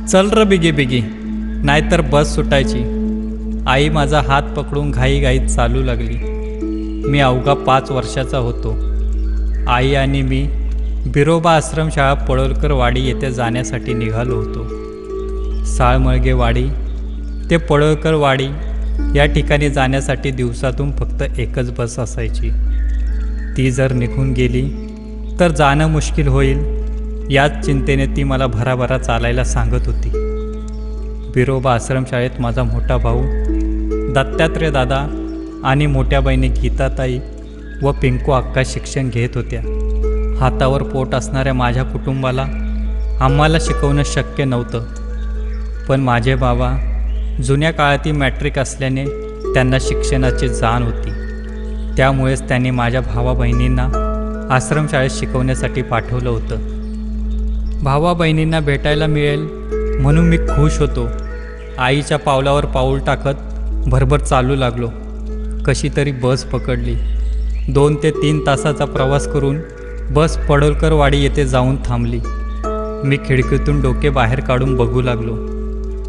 चल र बिगी बिगी, नाहीतर बस सुटायची. आई माझा हात पकडून घाईघाईत चालू लागली. मी अवघा 5 वर्षाचा होतो. आई आणि मी बिरोबा आश्रमशाळा पळोलकर वाडी येथे जाण्यासाठी निघालो होतो. साळमळगे वाडी ते पळोलकर वाडी या ठिकाणी जाण्यासाठी दिवसातून फक्त एकच बस असायची. ती जर निघून गेली तर जाणं मुश्किल होईल, याच चिंतेने ती मला भराभरा चालायला सांगत होती. बिरोबा आश्रमशाळेत माझा मोठा भाऊ दत्तात्रय दादा आणि मोठ्या बहिणी गीताताई व पिंकू अक्का शिक्षण घेत होत्या. हातावर पोट असणाऱ्या माझ्या कुटुंबाला आम्हाला शिकवणं शक्य नव्हतं. पण माझे बाबा जुन्या काळातील मॅट्रिक असल्याने त्यांना शिक्षणाची जाण होती. त्यामुळेच त्यांनी माझ्या भावा बहिणींना आश्रमशाळेत शिकवण्यासाठी पाठवलं होतं. भावा बहिणींना भेटायला मिळेल म्हणून मी खुश होतो. आईच्या पावलावर पाऊल टाकत भरभर चालू लागलो. कशी तरी बस पकडली. 2 ते 3 तासाचा प्रवास करून बस पडोलकर वाडी येथे जाऊन थांबली. मी खिडकीतून डोके बाहेर काढून बघू लागलो.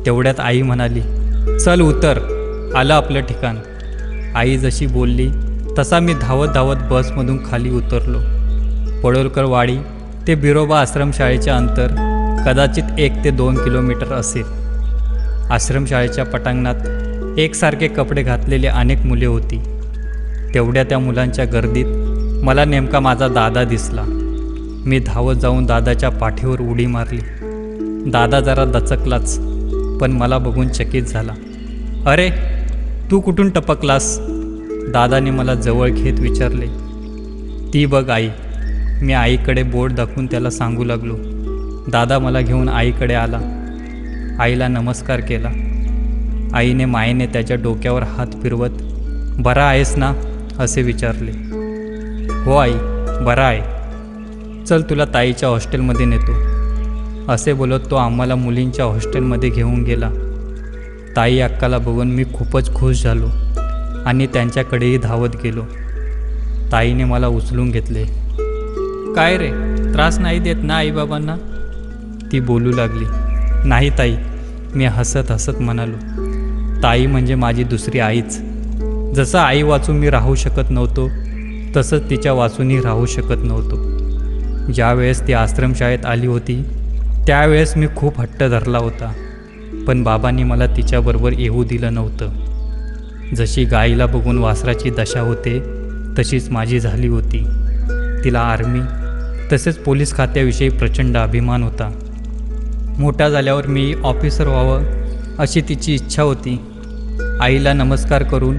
तेवढ्यात आई म्हणाली, चल उतर, आलं आपलं ठिकाण. आई जशी बोलली तसा मी धावत धावत बसमधून खाली उतरलो. पडोलकर वाडी ते बिरोबा आश्रमशाळेचे अंतर कदाचित 1 ते 2 किलोमीटर असेल. आश्रमशाळेच्या पटांगणात एकसारखे कपडे घातलेले अनेक मुले होती. तेवढ्या त्या मुलांच्या गर्दीत मला नेमका माझा दादा दिसला. मी धावत जाऊन दादाच्या पाठीवर उडी मारली. दादा जरा दचकलाच, पण मला बघून चकित झाला. अरे, तू कुठून टपकलास? दादाने मला जवळ घेत विचारले. ती बघ आई. मी आईकडे बोट दाखवून त्याला सांगू लागलो. दादा मला घेऊन आईकडे आला. आईला नमस्कार केला. आईने मायेने त्याच्या डोक्यावर हात फिरवत, बरा आहेस ना असे विचारले. हो आई, बरा आहे. चल तुला ताईच्या हॉस्टेलमध्ये नेतो. असे बोलत तो आम्हाला मुलींच्या हॉस्टेलमध्ये घेऊन गेला. ताई अक्काला बघून मी खूपच खुश झालो आणि त्यांच्याकडेही धावत गेलो. ताईने मला उचलून घेतले. काय रे, त्रास नाही देत ना आईबाबांना? ती बोलू लागली. नाही ताई, मी हसत हसत म्हणालो. ताई म्हणजे माझी दुसरी आईच. जसं आई वाचून मी राहू शकत नव्हतो, तसंच तिच्या वाचूनही राहू शकत नव्हतो. ज्यावेळेस ती आश्रमशाळेत आली होती त्यावेळेस मी खूप हट्ट धरला होता, पण बाबांनी मला तिच्याबरोबर येऊ दिलं नव्हतं. जशी गाईला बघून वासराची दशा होते तशीच माझी झाली होती. तिला आर्मी तसेच पोलीस खात्याविषयी प्रचंड अभिमान होता. मोठा झाल्यावर मी ऑफिसर व्हावं अशी तिची इच्छा होती. आईला नमस्कार करून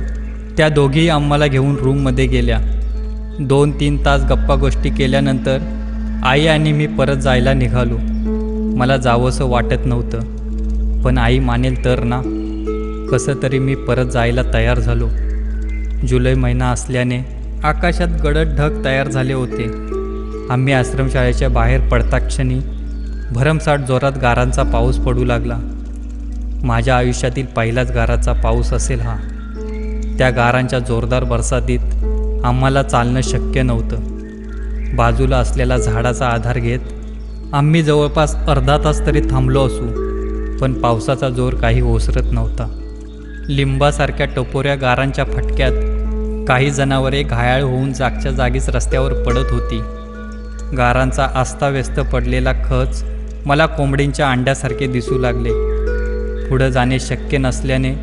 त्या दोघीही आम्हाला घेऊन रूममध्ये गेल्या. 2-3 तास गप्पा गोष्टी केल्यानंतर आई आणि मी परत जायला निघालो. मला जावंसं वाटत नव्हतं, पण आई मानेल तर ना. कसं तरी मी परत जायला तयार झालो. जुलै महिना असल्याने आकाशात गडद ढग तयार झाले होते. आम्ही आश्रमशाळेच्या बाहेर पडताक्षणी भरमसाठ जोरात गारांचा पाऊस पडू लागला. माझ्या आयुष्यातील पहिलाच गाराचा पाऊस असेल हा. त्या गारांच्या जोरदार बरसातीत आम्हाला चालणं शक्य नव्हतं. बाजूला असलेला झाडाचा आधार घेत आम्ही जवळपास अर्धा तास तरी थांबलो असू, पण पावसाचा जोर काही ओसरत नव्हता. लिंबासारख्या टपोऱ्या गारांच्या फटक्यात काही जनावरे घायाळ होऊन जागच्या जागीच रस्त्यावर पडत होती. गारांचा अस्ताव्यस्त पडलेला खच मला कोंबडींच्या अंड्यासारखे दिसू लागले. पुढं जाणे शक्य नसल्याने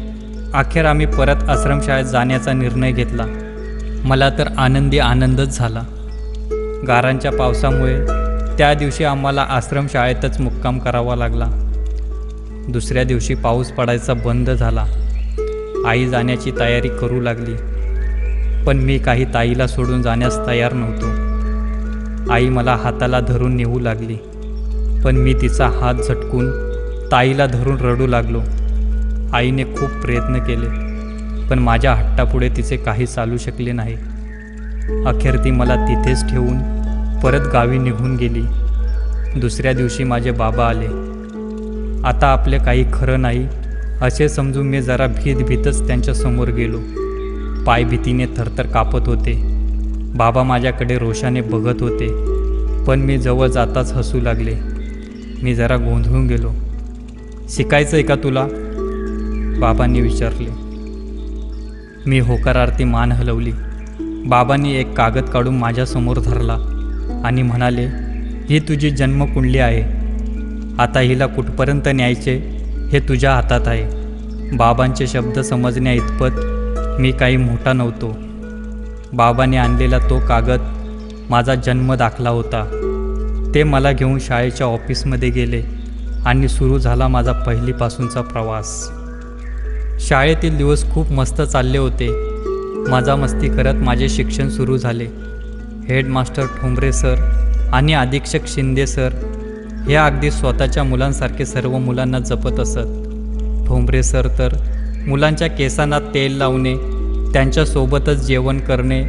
अखेर आम्ही परत आश्रमशाळेत जाण्याचा निर्णय घेतला. मला तर आनंदच झाला. गारांच्या पावसामुळे त्या दिवशी आम्हाला आश्रमशाळेतच मुक्काम करावा लागला. दुसऱ्या दिवशी पाऊस पडायचा बंद झाला. आई जाण्याची तयारी करू लागली, पण मी काही ताईला सोडून जाण्यास तयार नव्हतो. आई मला हाताला धरून नेऊ लागली, पण मी तिचा हात झटकून ताईला धरून रडू लागलो. आईने खूप प्रयत्न केले, पण माझ्या हट्टापुढे तिचे काही चालू शकले नाही. अखेर ती मला तिथेच ठेवून परत गावी निघून गेली. दुसऱ्या दिवशी माझे बाबा आले. आता आपले काही खरं नाही असे समजून मी जरा भीतच त्यांच्यासमोर गेलो. पाय भीतीने थरथर कापत होते. बाबा माझ्याकडे रोषाने बघत होते, पण मी जवळ जाताच हसू लागले. मी जरा गोंधळून गेलो. शिकायचं आहे का तुला? बाबांनी विचारले. मी होकारार्थी मान हलवली. बाबांनी एक कागद काढून माझ्यासमोर धरला आणि म्हणाले, ही तुझी जन्मकुंडली आहे. आता हिला कुठपर्यंत न्यायचे हे तुझ्या हातात आहे. बाबांचे शब्द समजण्या इतपत मी काही मोठा नव्हतो. बाबांनी आणलेला तो कागद माझा जन्म दाखला होता. ते मला घेऊन शाळेच्या ऑफिसमध्ये गेले आणि सुरू झाला माझा पहिलीपासूनचा प्रवास. शाळेतील दिवस खूप मस्त चालले होते. मजा मस्ती करत माझे शिक्षण सुरू झाले. हेडमास्टर ठोंबरे सर आणि अधीक्षक शिंदे सर हे अगदी स्वतःच्या मुलांसारखे सर्व मुलांना जपत असत. ठोंबरे सर तर मुलांच्या केसांना तेल लावणे, त्यांच्यासोबतच जेवण करणे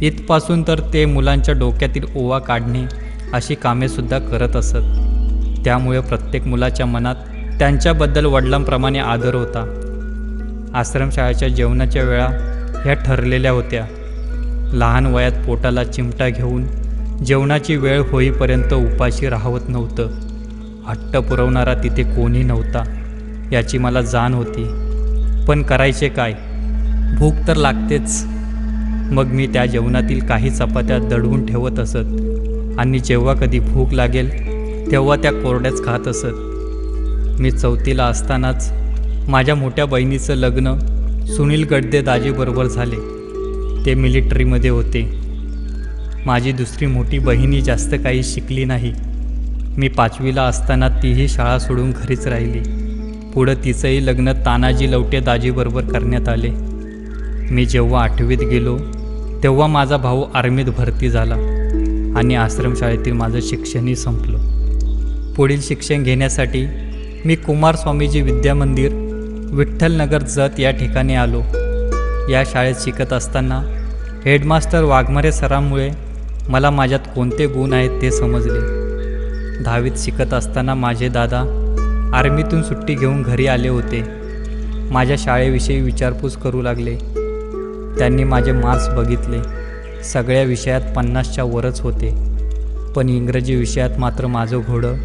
इथपासून तर ते मुलांच्या डोक्यातील ओवा काढणे अशी कामेसुद्धा करत असत. त्यामुळे प्रत्येक मुलाच्या मनात त्यांच्याबद्दल वडिलांप्रमाणे आदर होता. आश्रमशाळेच्या जेवणाच्या वेळा ह्या ठरलेल्या होत्या. लहान वयात पोटाला चिमटा घेऊन जेवणाची वेळ होईपर्यंत उपाशी राहवत नव्हतं. हट्ट पुरवणारा तिथे कोणी नव्हता याची मला जाण होती. पण करायचे काय? भूक तर लागतेच. मग मी त्या जेवणातील काही चपात्या दडवून ठेवत असत आणि जेव्हा कधी भूक लागेल तेव्हा त्या कोरड्याच खात असत. मी 4थीला असतानाच माझ्या मोठ्या बहिणीचं लग्न सुनील गडदे दाजीबरोबर झाले. ते मिलिटरीमध्ये होते. माझी दुसरी मोठी बहिणी जास्त काही शिकली नाही. मी 5वीला असताना तीही शाळा सोडून घरीच राहिली. पुढं तिचंही लग्न तानाजी लवटे दाजीबरोबर करण्यात आले. मी जेव्हा 8वीत गेलो तेव्हा माझा भाऊ आर्मीत भरती झाला आणि आश्रमशाळेतील माझं शिक्षणही संपलं. पुढील शिक्षण घेण्यासाठी मी कुमारस्वामीजी विद्यामंदिर, विठ्ठलनगर जत या ठिकाणी आलो. या शाळेत शिकत असताना हेडमास्टर वाघमारे सरांमुळे मला माझ्यात कोणते गुण आहेत ते समजले. 10वीत शिकत असताना माझे दादा आर्मीतून सुट्टी घेऊन घरी आले होते. माझ्या शाळेविषयी विचारपूस करू लागले. त्यांनी माझे मार्क्स बघितले. सगळ्या विषयात 50च्या वरच होते. पण इंग्रजी विषयात मात्र माझं घोडं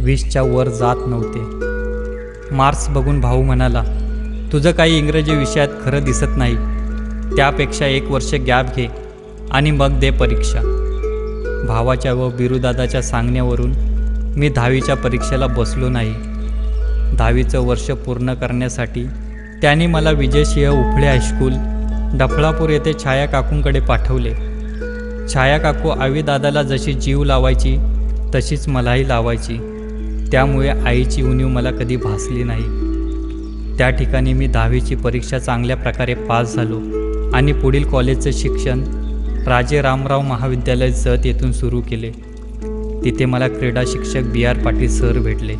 20च्या वर जात नव्हते. मार्क्स बघून भाऊ म्हणाला, तुझं काही इंग्रजी विषयात खरं दिसत नाही. त्यापेक्षा 1 वर्ष गॅप घे आणि मग दे परीक्षा. भावाच्या व बिरुदादाच्या सांगण्यावरून मी 10वीच्या परीक्षेला बसलो नाही. 10वीचं वर्ष पूर्ण करण्यासाठी त्यांनी मला विजयसिंह उफळे हायस्कूल डफळापूर येथे छाया काकूंकडे पाठवले. छाया काकू आवीदादाला जशी जीव लावायची तशीच मलाही लावायची. त्यामुळे आईची उणीव मला कधी भासली नाही. त्या ठिकाणी मी 10वीची परीक्षा चांगल्या प्रकारे पास झालो आणि पुढील कॉलेजचं शिक्षण राजे रामराव महाविद्यालय जत येथून सुरू केले. तिथे मला क्रीडा शिक्षक BR पाटील सर भेटले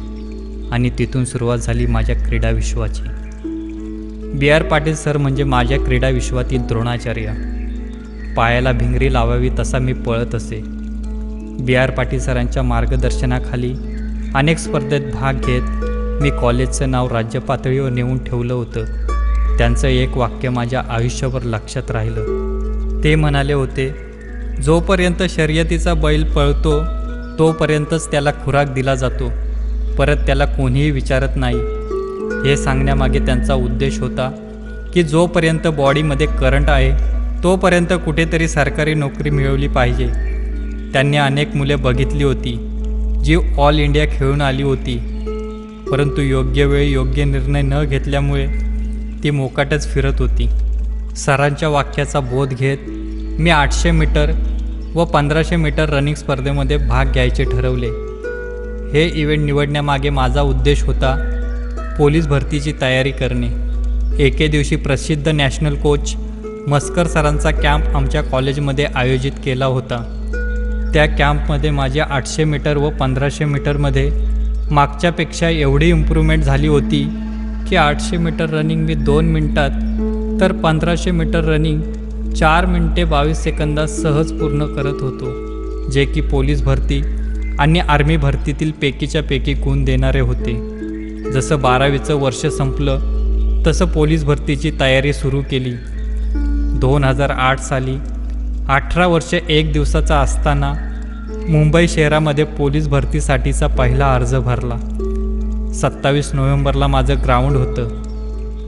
आणि तिथून सुरुवात झाली माझ्या क्रीडा विश्वाची. BR पाटील सर म्हणजे माझ्या क्रीडा विश्वातील द्रोणाचार्य. पायाला भिंगरी लावावी तसा मी पळत असे. BR पाटील सरांच्या मार्गदर्शनाखाली अनेक स्पर्धेत भाग घेत मी कॉलेजचं नाव राज्य पातळीवर नेऊन ठेवलं होतं. त्यांचं एक वाक्य माझ्या आयुष्यभर लक्षात राहिलं. ते म्हणाले होते, जोपर्यंत शर्यतीचा बैल पळतो तोपर्यंतच त्याला खुराक दिला जातो, परत त्याला कोणीही विचारत नाही. हे सांगण्यामागे त्यांचा उद्देश होता की जोपर्यंत बॉडीमध्ये करंट आहे तोपर्यंत कुठेतरी सरकारी नोकरी मिळवली पाहिजे. त्यांनी अनेक मुले बघितली होती जी ऑल इंडिया खेळून आली होती, परंतु योग्य वेळी योग्य निर्णय न घेतल्यामुळे ती मोकाटच फिरत होती. सरांच्या वाक्याचा बोध घेत मी 800 मीटर व 1500 मीटर रनिंग स्पर्धेमध्ये भाग घ्यायचे ठरवले. हे इव्हेंट निवडण्यामागे माझा उद्देश होता पोलीस भरतीची तयारी करणे. एके दिवशी प्रसिद्ध नॅशनल कोच मस्कर सरांचा कॅम्प आमच्या कॉलेजमध्ये आयोजित केला होता. त्या कॅम्पमध्ये माझ्या 800 मीटर व 1500 मीटरमध्ये मागच्यापेक्षा एवढी इम्प्रूव्हमेंट झाली होती की 800 मीटर रनिंग मी 2 मिनिटात तर 1500 मीटर रनिंग 4 मिनिटे 22 सेकंदात सहज पूर्ण करत होतो, जे की पोलीस भरती आणि आर्मी भरतीतील पैकीच्या पैकी गुण देणारे होते. जसं 12वीचं वर्ष संपलं तसं पोलीस भरतीची तयारी सुरू केली. 2008 साली 18 वर्ष 1 दिवसाचा असताना मुंबई शहरामध्ये पोलीस भरतीसाठीचा पहिला अर्ज भरला. 27 नोव्हेंबरला माझं ग्राउंड होतं.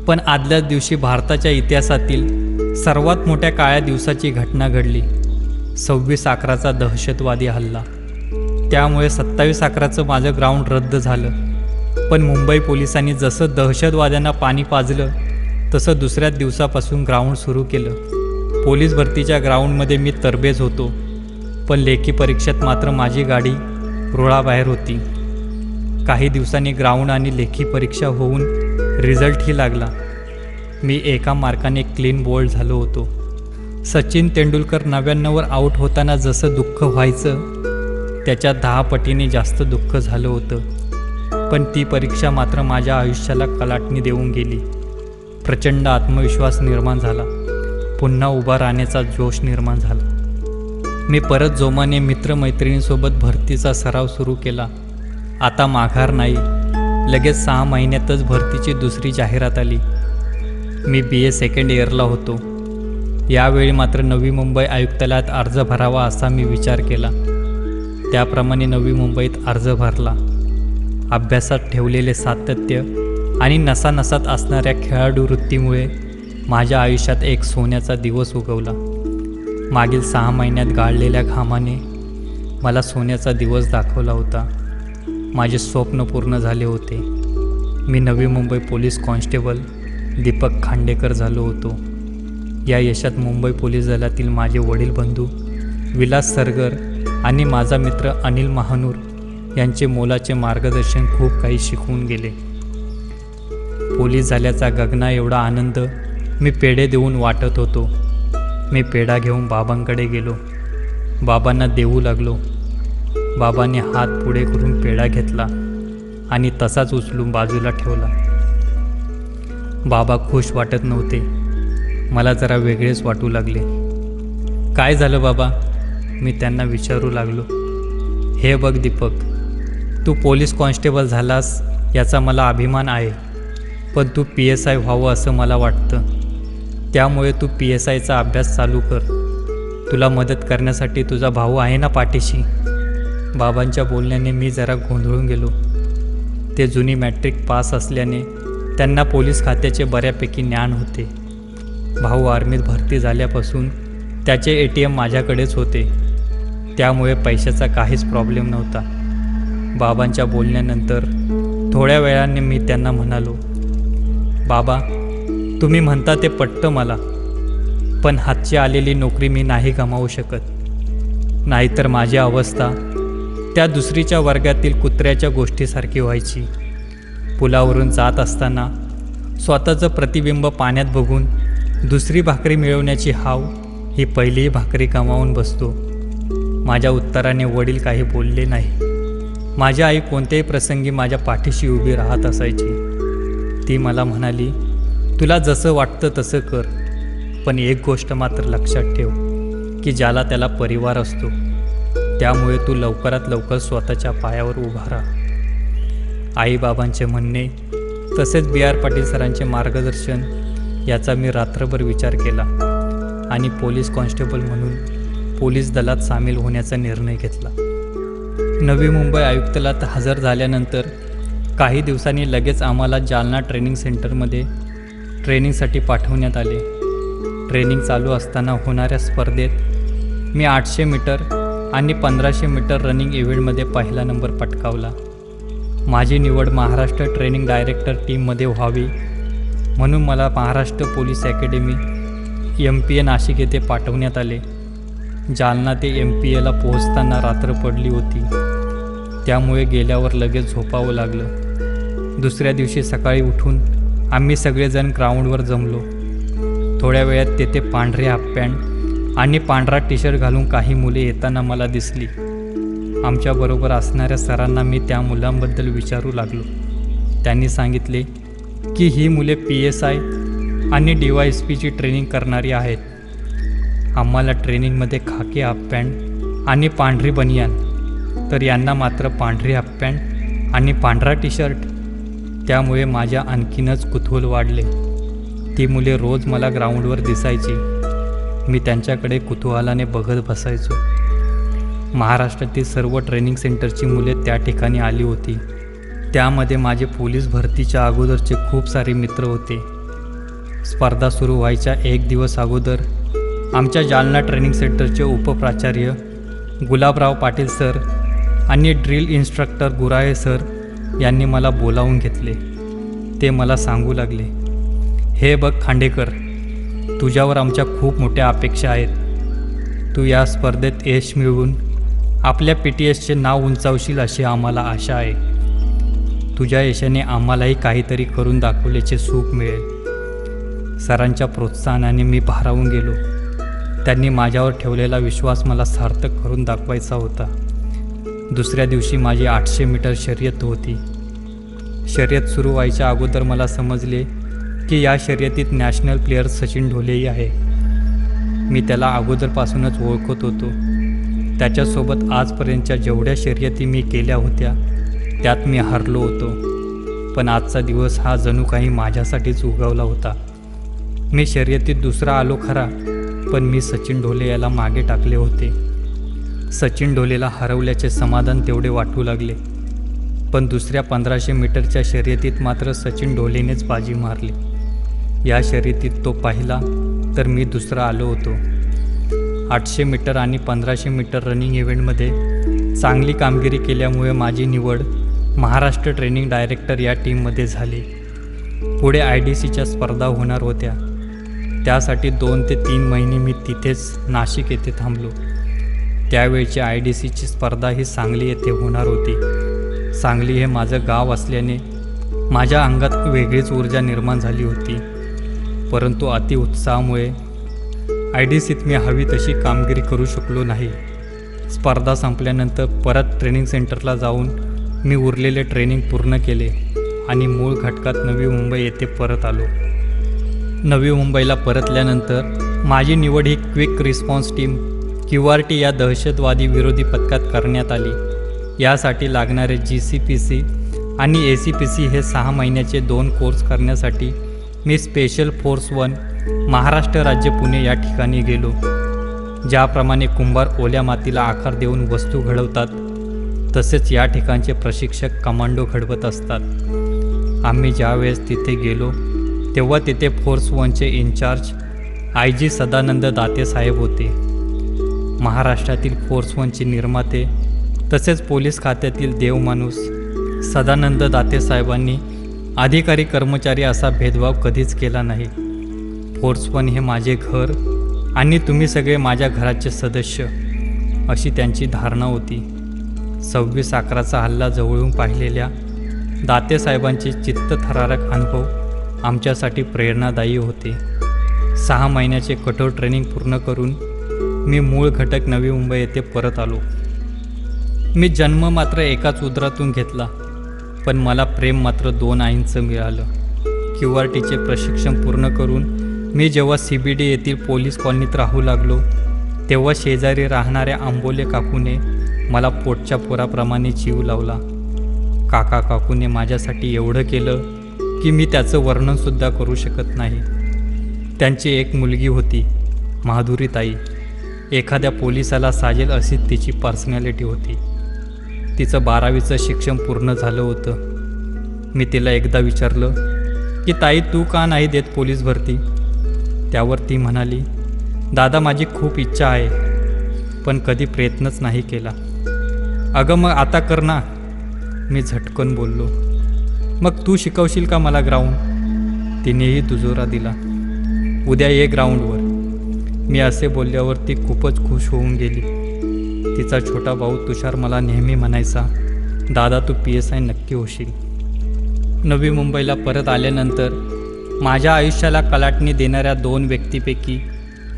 पण आदल्याच दिवशी भारताच्या इतिहासातील सर्वात मोठ्या काळ्या दिवसाची घटना घडली. 26/11चा दहशतवादी हल्ला. त्यामुळे 27/11चं माझं ग्राउंड रद्द झालं. पण मुंबई पोलिसांनी जसं दहशतवाद्यांना पाणी पाजलं तसं दुसऱ्याच दिवसापासून ग्राउंड सुरू केलं. पोलीस भरतीच्या ग्राउंडमध्ये मी तरबेज होतो. पण लेखी परीक्षेत मात्र माझी गाडी रुळाबाहेर होती. काही दिवसांनी ग्राउंड आणि लेखी परीक्षा होऊन रिझल्टही लागला. मी एका मार्काने क्लीन बोल्ड झालो होतो. सचिन तेंडुलकर 99वर आऊट होताना जसं दुःख व्हायचं त्याच्या 10 पटीने जास्त दुःख झालं होतं. पण ती परीक्षा मात्र माझ्या आयुष्याला कलाटणी देऊन गेली. प्रचंड आत्मविश्वास निर्माण झाला. पुन्हा उभा राहण्याचा जोश निर्माण झाला. मी परत जोमाने मित्रमैत्रिणींसोबत भरतीचा सराव सुरू केला. आता माघार नाही. लगेच 6 महिन्यातच भरतीची दुसरी जाहिरात आली. मी BA सेकंड इयरला होतो. यावेळी मात्र नवी मुंबई आयुक्तालयात अर्ज भरावा असा मी विचार केला. त्याप्रमाणे नवी मुंबईत अर्ज भरला. अभ्यासात ठेवलेले सातत्य आणि नसानसात असणाऱ्या खेळाडू वृत्तीमुळे माझ्या आयुष्यात एक सोन्याचा दिवस उगवला. मागील 6 महिन्यात गाळलेल्या घामाने मला सोन्याचा दिवस दाखवला होता. माझे स्वप्न पूर्ण झाले होते. मी नवी मुंबई पोलीस कॉन्स्टेबल दीपक खांडेकर झालो होतो. या यशात मुंबई पोलीस दलातील माझे वडील बंधू विलास सरगर आणि माझा मित्र अनिल महानूर यांचे मोलाचे मार्गदर्शन खूप काही शिकवून गेले. पोलीस झाल्याचा गगना एवढा आनंद मी पेढे देऊन वाटत होतो. मी पेढा घेऊन बाबांकडे गेलो. बाबांना देऊ लागलो. बाबांनी हात पुढे करून पेढा घेतला आणि तसाच उचलून बाजूला ठेवला. बाबा खुश वाटत नव्हते. मला जरा वेगळेच वाटू लागले. काय झालं बाबा? मी त्यांना विचारू लागलो. हे बघ दीपक, तू पोलीस कॉन्स्टेबल झालास याचा मला अभिमान आहे. पण तू PSI व्हावं असं मला वाटतं. त्यामुळे तू PSIचा अभ्यास चालू कर. तुला मदत करण्यासाठी तुझा भाऊ आहे ना पाठीशी. बाबांच्या बोलण्याने मी जरा गोंधळून गेलो. ते जुनी मॅट्रिक पास असल्याने त्यांना पोलीस खात्याचे बऱ्यापैकी ज्ञान होते. भाऊ आर्मीत भरती झाल्यापासून त्याचे ATM माझ्याकडेच होते. त्यामुळे पैशाचा काहीच प्रॉब्लेम नव्हता. बाबांच्या बोलण्यानंतर थोड्या वेळाने मी त्यांना म्हणालो, बाबा, तुम्ही म्हणता ते पटतं मला. पण हातची आलेली नोकरी मी नाही गमावू शकत. नाहीतर माझी अवस्था त्या दुसरीच्या वर्गातील कुत्र्याच्या गोष्टीसारखी व्हायची. पुलावरून जात असताना स्वतःचं प्रतिबिंब पाण्यात बघून दुसरी भाकरी मिळवण्याची हाव ही पहिली भाकरी गमावून बसतो. माझ्या उत्तराने वडील काही बोलले नाही. माझी आई कोणत्याही प्रसंगी माझ्या पाठीशी उभी राहत असायची. ती मला म्हणाली, तुला जसं वाटतं तसं कर. पण एक गोष्ट मात्र लक्षात ठेव की ज्याला त्याला परिवार असतो. त्यामुळे तू लवकरात लवकर स्वतःच्या पायावर उभा राहा. आईबाबांचे म्हणणे तसेच BR पाटील सरांचे मार्गदर्शन याचा मी रात्रभर विचार केला आणि पोलीस कॉन्स्टेबल म्हणून पोलीस दलात सामील होण्याचा निर्णय घेतला. नवी मुंबई आयुक्तालयात हजर झाल्यानंतर काही दिवसांनी लगेच आम्हाला जालना ट्रेनिंग सेंटरमध्ये ट्रेनिंगसाठी पाठवण्यात आले. ट्रेनिंग चालू असताना होणाऱ्या स्पर्धेत मी 800 मीटर आणि 1500 मीटर रनिंग इव्हेंटमध्ये पहिला नंबर पटकावला. माझी निवड महाराष्ट्र ट्रेनिंग डायरेक्टर टीममध्ये व्हावी म्हणून मला Maharashtra police academy MPA Nashik येथे पाठवण्यात आले. जालना ते MPAला पोहोचताना रात्र पडली होती. त्यामुळे गेल्यावर लगेच झोपावं लागलं. दुसऱ्या दिवशी सकाळी उठून आम्ही सगळेजण ग्राउंडवर जमलो. थोड्या वेळात तेथे पांढरे हाफ पॅन्ट आणि पांढरा टी-शर्ट घालून काही मुले येताना मला दिसली. आमच्याबरोबर असणाऱ्या सरांना मी त्या मुलांबद्दल विचारू लागलो. त्यांनी सांगितले की ही मुले PSI आणि DYSPची ट्रेनिंग करणारी आहेत. आम्हाला ट्रेनिंगमध्ये खाकी हाफ पॅन्ट आणि पांढरी बनियान, तर यांना मात्र पांढरी हाफ पॅन्ट आणि पांढरा टी-शर्ट. त्यामुळे माझ्या आणखीनच कुतूहल वाढले. ती मुले रोज मला ग्राउंडवर दिसायची. मी त्यांच्याकडे कुतूहलाने बघत बसायचो. महाराष्ट्रातील सर्व ट्रेनिंग सेंटरची मुले त्या ठिकाणी आली होती. त्यामध्ये माझे पोलीस भरतीच्या अगोदरचे खूप सारे मित्र होते. स्पर्धा सुरू व्हायच्या एक दिवस अगोदर आमच्या जालना ट्रेनिंग सेंटरचे उपप्राचार्य गुलाबराव पाटील सर आणि ड्रिल इन्स्ट्रक्टर गुराळे सर यांनी मला बोलावून घेतले. ते मला सांगू लागले, हे बघ खांडेकर, तुझ्यावर आमच्या खूप मोठ्या अपेक्षा आहेत. तू या स्पर्धेत यश मिळवून आपल्या PTSचे नाव उंचावशील अशी आम्हाला आशा आहे. तुझ्या यशाने आम्हालाही काहीतरी करून दाखवल्याचे सुख मिळेल. सरांच्या प्रोत्साहनाने मी भारावून गेलो. त्यांनी माझ्यावर ठेवलेला विश्वास मला सार्थक करून दाखवायचा होता. दुसऱ्या दिवशी माझी 800 मीटर शर्यत होती. शर्यत सुरू व्हायच्या अगोदर मला समजले की या शर्यतीत नॅशनल प्लेयर सचिन ढोलेही आहे. मी त्याला अगोदरपासूनच ओळखत होतो. त्याच्यासोबत आजपर्यंतच्या जेवढ्या शर्यती मी केल्या होत्या त्यात मी हरलो होतो. पण आजचा दिवस हा जणू काही माझ्यासाठीच उगवला होता. मी शर्यतीत दुसरा आलो खरा, पण मी सचिन ढोले याला मागे टाकले होते. सचिन ढोलेला हरवल्याचे समाधान तेवढे वाटू लागले. पण दुसऱ्या 1500 मीटरच्या शर्यतीत मात्र सचिन ढोलेनेच बाजी मारली. या शर्यतीत तो पहिला तर मी दुसरा आलो होतो. 800 मीटर आणि 1500 मीटर रनिंग इव्हेंटमध्ये चांगली कामगिरी केल्यामुळे माझी निवड महाराष्ट्र ट्रेनिंग डायरेक्टर या टीममध्ये झाली. पुढे IDCच्या स्पर्धा होणार होत्या. त्यासाठी 2 ते 3 महिने मी तिथेच नाशिक येथे थांबलो. त्यावेळची IDCची स्पर्धा ही सांगली येथे होणार होती. सांगली हे माझं गाव असल्याने माझ्या अंगात वेगळीच ऊर्जा निर्माण झाली होती. परंतु अतिउत्साहामुळे IDCत मी हवी तशी कामगिरी करू शकलो नाही. स्पर्धा संपल्यानंतर परत ट्रेनिंग सेंटरला जाऊन मी उरलेले ट्रेनिंग पूर्ण केले आणि मूळ घटकात नवी मुंबई येथे परत आलो. नवी मुंबईला परतल्यानंतर माझी निवड ही क्विक रिस्पॉन्स टीम QRT या दहशतवादी विरोधी पथकात करण्यात आली. यासाठी लागणारे GCPC आणि ACPC हे 6 महिन्याचे 2 कोर्स करण्यासाठी मी स्पेशल फोर्स 1 महाराष्ट्र राज्य पुणे या ठिकाणी गेलो. ज्याप्रमाणे कुंभार ओल्या मातीला आकार देऊन वस्तू घडवतात, तसेच या ठिकाणचे प्रशिक्षक कमांडो घडवत असतात. आम्ही ज्यावेळेस तिथे गेलो तेव्हा तिथे फोर्स 1चे इन्चार्ज IG सदानंद दाते साहेब होते. महाराष्ट्रातील फोर्स 1चे निर्माते तसेच पोलीस खात्यातील देवमाणूस सदानंद दाते साहेबांनी अधिकारी कर्मचारी असा भेदभाव कधीच केला नाही. फोर्स 1 हे माझे घर आणि तुम्ही सगळे माझ्या घराचे सदस्य अशी त्यांची धारणा होती. 26/11चा हल्ला जवळून पाहिलेल्या दाते साहेबांचे चित्तथरारक अनुभव आमच्यासाठी प्रेरणादायी होते. 6 महिन्याचे कठोर ट्रेनिंग पूर्ण करून मी मूळ घटक नवी मुंबई येथे परत आलो. मी जन्म मात्र एकाच उदरातून घेतला, पण मला प्रेम मात्र 2 आईंचं मिळालं. QRTचे प्रशिक्षण पूर्ण करून मी जेव्हा CBD येथील पोलीस कॉलनीत राहू लागलो तेव्हा शेजारी राहणाऱ्या आंबोले काकूने मला पोटच्या पोराप्रमाणे जीव लावला. काकूने माझ्यासाठी एवढं केलं की मी त्याचं वर्णनसुद्धा करू शकत नाही. त्यांची एक मुलगी होती, माधुरीताई. एखाद्या पोलिसाला साजेल अशी तिची पर्सनॅलिटी होती. तिचं 12वीचं शिक्षण पूर्ण झालं होतं. मी तिला एकदा विचारलं की ताई, तू का नाही देत पोलीस भरती? त्यावर ती म्हणाली, दादा माझी खूप इच्छा आहे, पण कधी प्रयत्नच नाही केला. अगं मग आता कर ना. मी झटकन बोललो. मग तू शिकवशील का मला ग्राउंड? तिनेही दुजोरा दिला. उद्या ये ग्राउंडवर. मी असे बोलल्यावर ती खूपच खुश होऊन गेली. तिचा छोटा भाऊ तुषार मला नेहमी म्हणायचा, दादा तू PSI नक्की होशील. नवी मुंबईला परत आल्यानंतर माझ्या आयुष्याला कलाटणी देणाऱ्या 2 व्यक्तीपैकी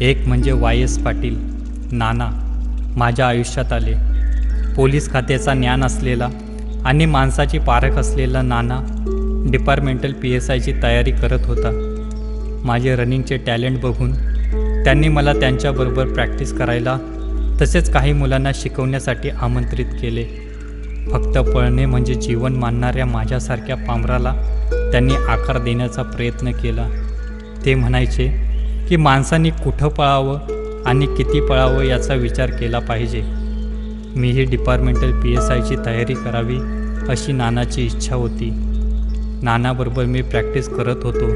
एक म्हणजे YS पाटील नाना माझ्या आयुष्यात आले. पोलीस खात्याचा ज्ञान असलेला आणि माणसाची पारख असलेला नाना डिपार्टमेंटल PSIची तयारी करत होता. माझे रनिंगचे टॅलेंट बघून त्यांनी मला त्यांच्याबरोबर प्रॅक्टिस करायला तसेच काही मुलांना शिकवण्यासाठी आमंत्रित केले. फक्त पळणे म्हणजे जीवन मानणाऱ्या माझ्यासारख्या पामराला त्यांनी आकार देण्याचा प्रयत्न केला. ते म्हणायचे की माणसांनी कुठं पळावं आणि किती पळावं याचा विचार केला पाहिजे. मीही डिपार्टमेंटल PSIची तयारी करावी अशी नानाची इच्छा होती. नानाबरोबर मी प्रॅक्टिस करत होतो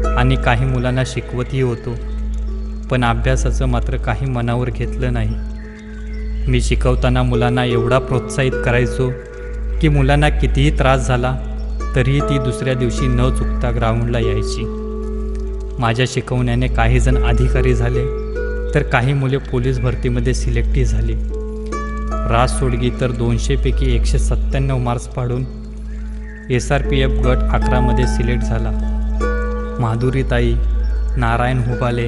आणि काही मुलांना शिकवतही होतो, पण अभ्यासाचं मात्र काही मनावर घेतलं नाही. मी शिकवताना मुलांना एवढा प्रोत्साहित करायचो की मुलांना कितीही त्रास झाला तरीही ती दुसऱ्या दिवशी न चुकता ग्राउंडला यायची. माझ्या शिकवण्याने काही जण अधिकारी झाले, तर काही मुले पोलीस भरतीमध्ये सिलेक्टही झाली. राज सोडगी तर 200पैकी 197 मार्क्स पाडून SRPF गट 11मध्ये सिलेक्ट झाला. माधुरीताई, नारायण हुबाले,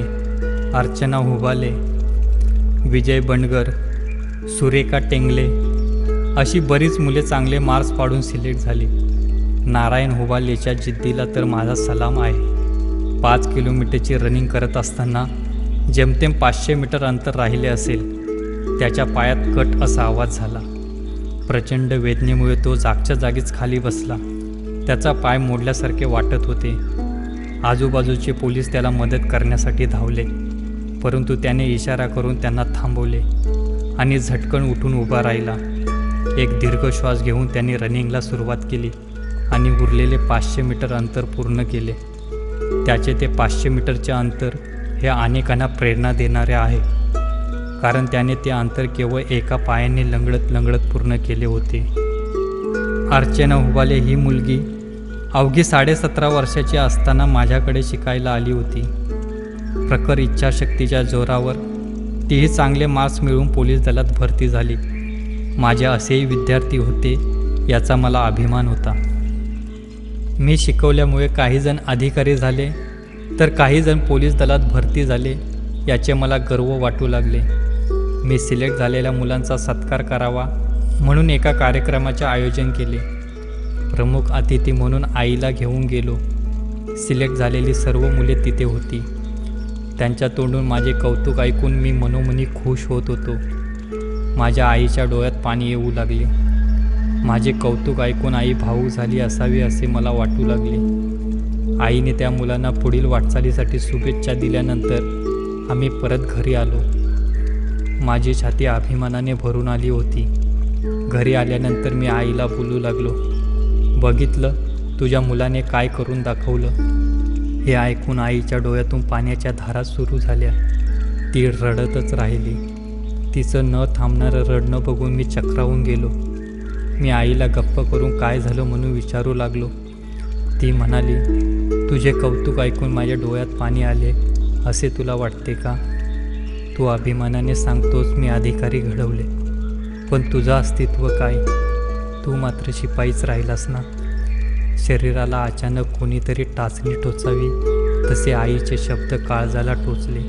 अर्चना हुबाले, विजय बंडगर, सुरेखा टेंगले अशी बरीच मुले चांगले मार्क्स पाडून सिलेक्ट झाली. नारायण हुबालेच्या जिद्दीला तर माझा सलाम आहे. 5 किलोमीटरची रनिंग करत असताना जेमतेम 500 मीटर अंतर राहिले असेल, त्याच्या पायात कट असा आवाज झाला. प्रचंड वेदनेमुळे तो जागच्या जागीच खाली बसला. त्याचा पाय मोडल्यासारखे वाटत होते. आजूबाजूचे पोलीस त्याला मदत करण्यासाठी धावले, परंतु त्याने इशारा करून त्यांना थांबवले आणि झटकन उठून उभा राहिला. एक दीर्घ श्वास घेऊन त्यांनी रनिंगला सुरुवात केली आणि उरलेले 500 मीटर अंतर पूर्ण केले. त्याचे ते 500 मीटरचे अंतर हे अनेकांना प्रेरणा देणारे आहे, कारण त्याने ते अंतर केवळ एका पायाने लंगडत पूर्ण केले होते. अर्चना हुबाले ही मुलगी अवघी 17.5 वर्षाची असताना माझ्याकडे शिकायला आली होती. प्रखर इच्छाशक्तीच्या जोरावर तीही चांगले मार्क्स मिळवून पोलीस दलात भरती झाली. माझे असेही विद्यार्थी होते याचा मला अभिमान होता. मी शिकवल्यामुळे काही जण अधिकारी झाले, तर काही जण पोलीस दलात भरती झाले याचे मला गर्व वाटू लागले. मी सिलेक्ट झालेल्या मुलांचा सत्कार करावा म्हणून एका कार्यक्रमाचे आयोजन केले. प्रमुख अतिथी म्हणून आईला घेऊन गेलो. सिलेक्ट झालेली सर्व मुले तिथे होती. त्यांच्या तोंडून माझे कौतुक ऐकून मी मनोमनी खुश होत होतो. माझ्या आईच्या डोळ्यात पाणी येऊ लागले. माझे कौतुक ऐकून आई भावूक झाली असावी असे मला वाटू लागले. आईने त्या मुलांना पुढील वाटचालीसाठी शुभेच्छा दिल्यानंतर आम्ही परत घरी आलो. माझी छाती अभिमानाने भरून आली होती. घरी आल्यानंतर मी आईला बोलू लागलो, बघितलं तुझ्या मुलाने काय करून दाखवलं. हे ऐकून आईच्या डोळ्यातून पाण्याच्या धारा सुरू झाल्या. ती रडतच राहिली. तिचं न थांबणारं रडणं बघून मी चक्रावून गेलो. मी आईला गप्प करून काय झालं म्हणून विचारू लागलो. ती म्हणाली, तुझे कौतुक ऐकून माझ्या डोळ्यात पाणी आले असे तुला वाटते का? तू अभिमानाने सांगतोस मी अधिकारी घडवले, पण तुझं अस्तित्व काय? तू मात्र शिपाईच राहिलास ना. शरीराला अचानक कोणीतरी टाचणी टोचावी तसे आईचे शब्द काळजाला टोचले.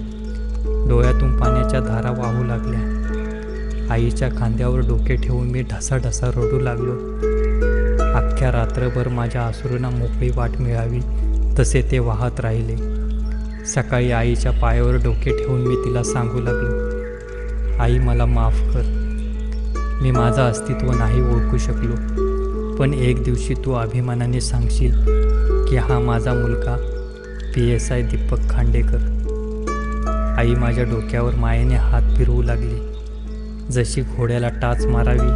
डोळ्यातून पाण्याच्या धारा वाहू लागल्या. आईच्या खांद्यावर डोके ठेवून मी ढसाढसा रडू लागलो. अख्ख्या रात्रभर माझ्या अश्रूंना मोकळी वाट मिळावी तसे ते वाहत राहिले. सकाळी आईच्या पायावर डोके ठेवून मी तिला सांगू लागलो, आई मला माफ कर. मी माझं अस्तित्व नाही ओळखू शकलो, पण एक दिवशी तू अभिमानाने सांगशील की हा माझा मुलगा PSI दीपक खांडेकर. आई माझ्या डोक्यावर मायेने हात फिरवू लागली. जशी घोड्याला टाच मारावी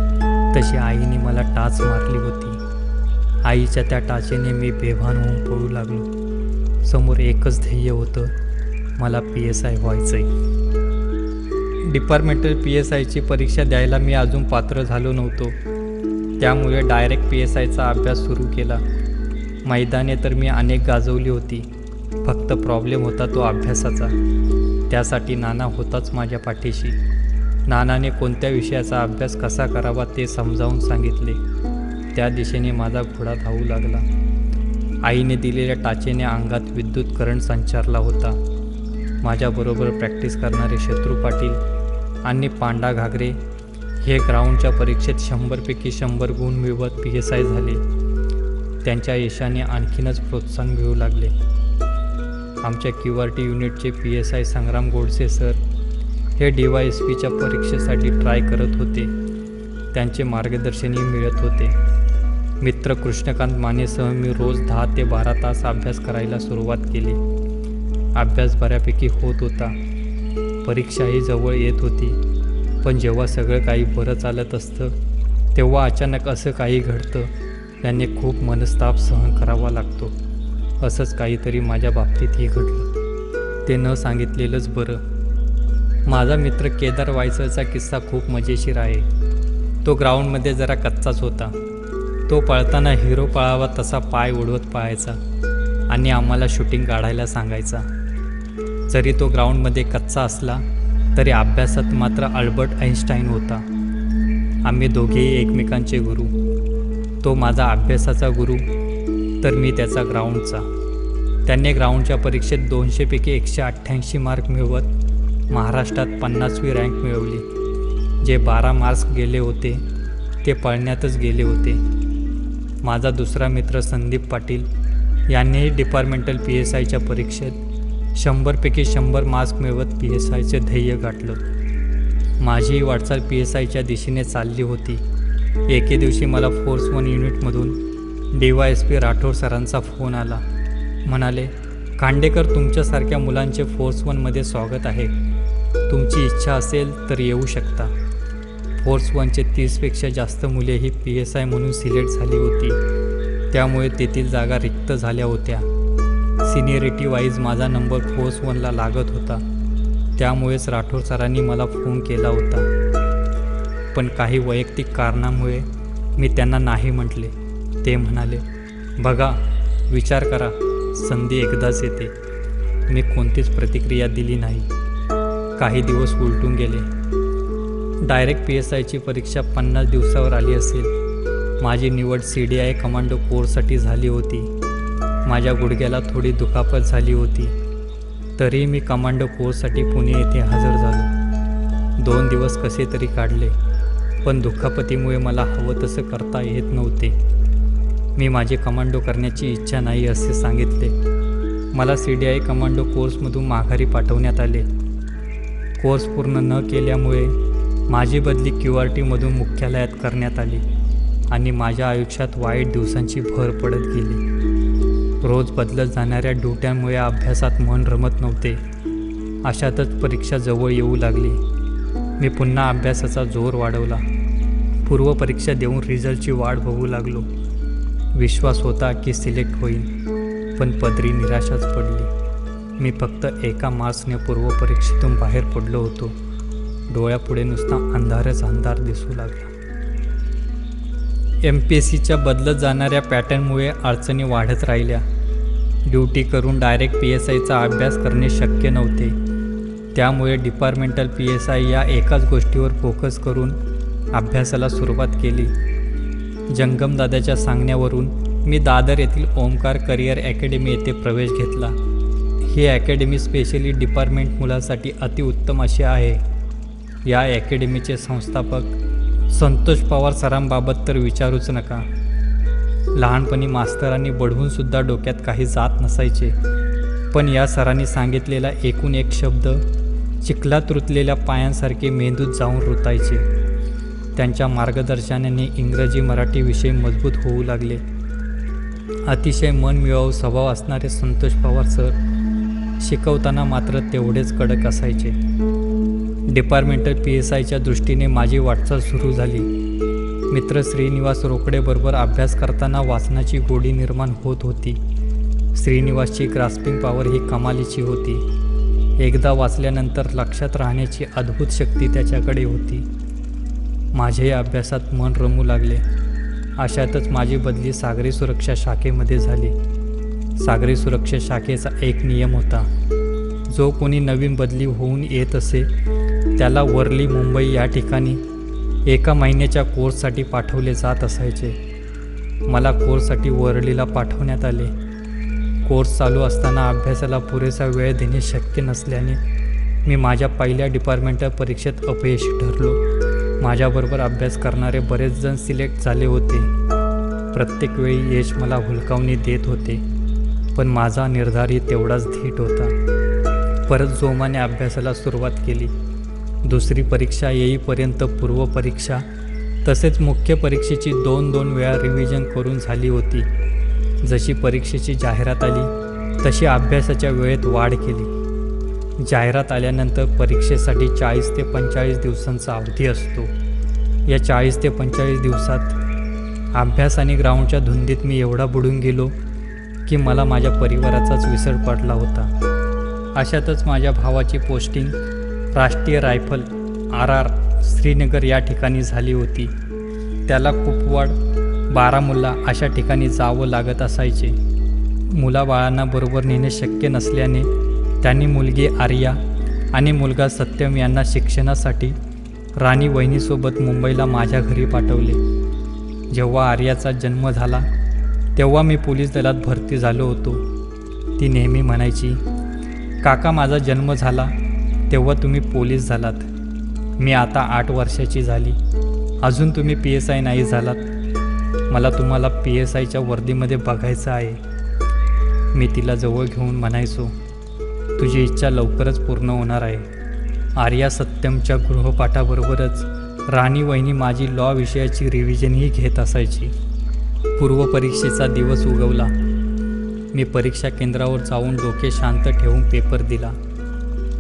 तशी आईने मला टाच मारली होती. आईच्या त्या टाचेने मी बेभान होऊन पळू लागलो. समोर एकच ध्येय होतं, मला PSI व्हायचंय. डिपार्टमेंटल PSIची परीक्षा द्यायला मी अजून पात्र झालो नव्हतो. त्यामुळे डायरेक्ट PSIचा अभ्यास सुरू केला. मैदाने तर मी अनेक गाजवली होती. फक्त प्रॉब्लेम होता तो अभ्यासाचा. त्यासाठी नाना होताच माझ्या पाठीशी. नानाने कोणत्या विषयाचा अभ्यास कसा करावा ते समजावून सांगितले. त्या दिशेने माझा घोडा धावू लागला. आईने दिलेल्या टाचेने अंगात विद्युत करंट संचारला होता. माझ्याबरोबर प्रॅक्टिस करणारे शत्रू पाटील आणि पांडा घागरे हे ग्राउंडच्या परीक्षेत 100पैकी 100 गुण मिळवत PSI झाले. त्यांच्या यशाने आणखीनच प्रोत्साहन मिळू लागले. आमच्या QRT युनिटचे PSI संग्राम गोडसे सर हे DYSPच्या परीक्षेसाठी ट्राय करत होते. त्यांचे मार्गदर्शनही मिळत होते. मित्र कृष्णकांत मानेसह मी रोज 10 ते 12 तास अभ्यास करायला सुरुवात केली. अभ्यास बऱ्यापैकी होत होता. परीक्षाही जवळ येत होती. पण जेव्हा सगळं काही बरं चालत असतं तेव्हा अचानक असं काही घडतं त्याने खूप मनस्ताप सहन करावा लागतो. असंच काहीतरी माझ्या बाबतीतही घडलं. ते न सांगितलेलंच बरं. माझा मित्र केदार वायसळचा किस्सा खूप मजेशीर आहे. तो ग्राउंडमध्ये जरा कच्चाच होता. तो पळताना हिरो पळावा तसा पाय उडवत पळायचा आणि आम्हाला शूटिंग काढायला सांगायचा. जरी तो ग्राउंडमध्ये कच्चा असला तरी अभ्यासात मात्र अल्बर्ट आइन्स्टाईन होता. आम्ही दोघेही एकमेकांचे गुरु. तो माझा अभ्यासाचा गुरु तर मी त्याचा ग्राउंडचा. त्याने ग्राउंडच्या परीक्षेत 200पैकी 188 मार्क मिळवत महाराष्ट्रात 50वी रँक मिळवली. जे 12 मार्क्स गेले होते ते पळण्यातच गेले होते. माझा दुसरा मित्र संदीप पाटील यांनीही डिपार्टमेंटल PSIच्या परीक्षेत 100पैकी 100 मार्क्स मिळवत PSIचे ध्येय गाठलं. माझीही वाटचाल PSIच्या दिशेने चालली होती. एके दिवशी मला फोर्स 1 युनिटमधून DYSP राठोड सरांचा फोन आला. म्हणाले, खांडेकर, तुमच्यासारख्या मुलांचे फोर्स 1मध्ये स्वागत आहे. तुमची इच्छा असेल तर येऊ शकता. फोर्स 1चे 30पेक्षा जास्त मुले ही PSI म्हणून सिलेक्ट झाली होती. त्यामुळे तेथील जागा रिक्त झाल्या होत्या. सिनियरिटी वाईज माझा नंबर फोर्स 1ला लागत होता. त्यामुळेच राठोड सरांनी मला फोन केला होता. पण काही वैयक्तिक कारणामुळे मी त्यांना नाही म्हटले. ते म्हणाले, बघा, विचार करा, संधी एकदाच येते. मी कोणतीच प्रतिक्रिया दिली नाही. काही दिवस उलटून गेले. डायरेक्ट PSIची परीक्षा 50 दिवसावर आली असेल. माझी निवड CDI कमांडो कोर्ससाठी झाली होती. माझ्या गुडघ्याला थोडी दुखापत झाली होती. तरी मी कमांडो कोर्ससाठी पुणे येथे हजर झालो. 2 दिवस कसे तरी काढले. पण दुखापतीमुळे मला हवं तसं करता येत नव्हते. मी माझे कमांडो करण्याची इच्छा नाही असे सांगितले. मला CDI कमांडो कोर्समधून माघारी पाठवण्यात आले. कोर्स पूर्ण न केल्यामुळे माझी बदली QRTमधून मुख्यालयात करण्यात आली आणि माझ्या आयुष्यात वाईट दिवसांची भर पडत गेली. रोज बदलत जाणाऱ्या ड्युट्यांमुळे अभ्यासात मन रमत नव्हते. अशातच परीक्षा जवळ येऊ लागली. मी पुन्हा अभ्यासाचा जोर वाढवला. पूर्वपरीक्षा देऊन रिझल्टची वाट बघू लागलो. विश्वास होता की सिलेक्ट होईल, पण पदरी निराशाच पडली. मी फक्त एका मार्क्सने पूर्वपरीक्षेतून बाहेर पडलो होतो. डोळ्यापुढे नुसता अंधारच अंधार दिसू लागला. MPSCच्या बदलत जाणाऱ्या पॅटर्नमुळे अडचणी वाढत राहिल्या. ड्युटी करून डायरेक्ट PSIचा अभ्यास करणे शक्य नव्हते. त्यामुळे डिपार्टमेंटल PSI या एकाच गोष्टीवर फोकस करून अभ्यासाला सुरुवात केली. जंगमदादाच्या सांगण्यावरून मी दादर येथील ओमकार करिअर अकॅडमी येथे प्रवेश घेतला. ही अकॅडमी स्पेशली डिपार्टमेंट मुलांसाठी अतिउत्तम अशी आहे. या अकॅडमीचे संस्थापक संतोष पवार सरांबाबत तर विचारूच नका. लहानपणी मास्तरांनी बढवूनसुद्धा डोक्यात काही जात नसायचे. पण या सरांनी सांगितलेला एकूण एक शब्द चिखलात रुतलेल्या पायांसारखे मेंदूत जाऊन रुतायचे. त्यांच्या मार्गदर्शनाने इंग्रजी मराठी विषय मजबूत होऊ लागले. अतिशय मनमिळावू स्वभाव असणारे संतोष पवार सर शिकवताना मात्र तेवढेच कडक असायचे. डिपार्टमेंटल PSIच्या दृष्टीने माझी वाटचाल सुरू झाली. मित्र श्रीनिवास रोकडेबरोबर अभ्यास करताना वाचनाची गोडी निर्माण होत होती. श्रीनिवासची ग्रास्पिंग पॉवर ही कमालीची होती. एकदा वाचल्यानंतर लक्षात राहण्याची अद्भुत शक्ती त्याच्याकडे होती. माझ्याही अभ्यासात मन रमू लागले. अशातच माझी बदली सागरी सुरक्षा शाखेमध्ये झाली. सागरी सुरक्षा शाखेचा एक नियम होता. जो कोणी नवीन बदली होऊन येत असे त्याला वर्ली, मुंबई या ठिकाणी 1 महिन्याच्या कोर्ससाठी पाठवले जात असायचे. मला कोर्ससाठी वर्लीला पाठवण्यात आले. कोर्स चालू असताना अभ्यासाला पुरेसा वेळ देणे शक्य नसल्याने मी माझ्या पहिल्या डिपार्टमेंटल परीक्षेत अपयशी ठरलो. माझ्याबरोबर अभ्यास करणारे बरेच जण सिलेक्ट झाले होते. प्रत्येक वेळी यश मला हुलकावणी देत होते, पण माझा निर्धारही तेवढाच धीट होता. परत जोमाने अभ्यासाला सुरुवात केली. दुसरी परीक्षा येईपर्यंत पूर्वपरीक्षा तसेच मुख्य परीक्षेची 2-2 वेळा रिव्हिजन करून झाली होती. जशी परीक्षेची जाहिरात आली तशी अभ्यासाच्या वेळेत वाढ केली. जाहिरात आल्यानंतर परीक्षेसाठी 40 ते 45 दिवसांचा अवधी असतो. या 40 ते 45 दिवसात अभ्यास आणि ग्राउंडच्या धुंदीत मी एवढा बुडून गेलो की मला माझ्या परिवाराचाच विसर पडला होता. अशातच माझ्या भावाची पोस्टिंग राष्ट्रीय रायफल RR श्रीनगर या ठिकाणी झाली होती. त्याला कुपवाड, बारामुल्ला अशा ठिकाणी जावं लागत असायचे. मुलाबाळांना बरोबर नेणे शक्य नसल्याने त्यांनी मुलगी आर्या आणि मुलगा सत्यम यांना शिक्षणासाठी राणी वहिनीसोबत मुंबईला माझ्या घरी पाठवले. जेव्हा आर्याचा जन्म झाला तेव्हा मी पोलीस दलात भरती झालो होतो. ती नेहमी म्हणायची, काका माझा जन्म झाला तेव्हा तुम्ही पोलीस झालात. मी आता 8 वर्षाची झाली, अजून तुम्ही PSI नाही झालात. मला तुम्हाला PSIच्या वर्दीमध्ये बघायचं आहे. मी तिला जवळ घेऊन म्हणायचो, तुझी इच्छा लवकरच पूर्ण होणार आहे. आर्या सत्यमच्या गृहपाठाबरोबरच राणी वहिनी माझी लॉ विषयाची रिव्हिजनही घेत असायची. पूर्वपरीक्षेचा दिवस उगवला. मी परीक्षा केंद्रावर जाऊन डोके शांत ठेवून पेपर दिला.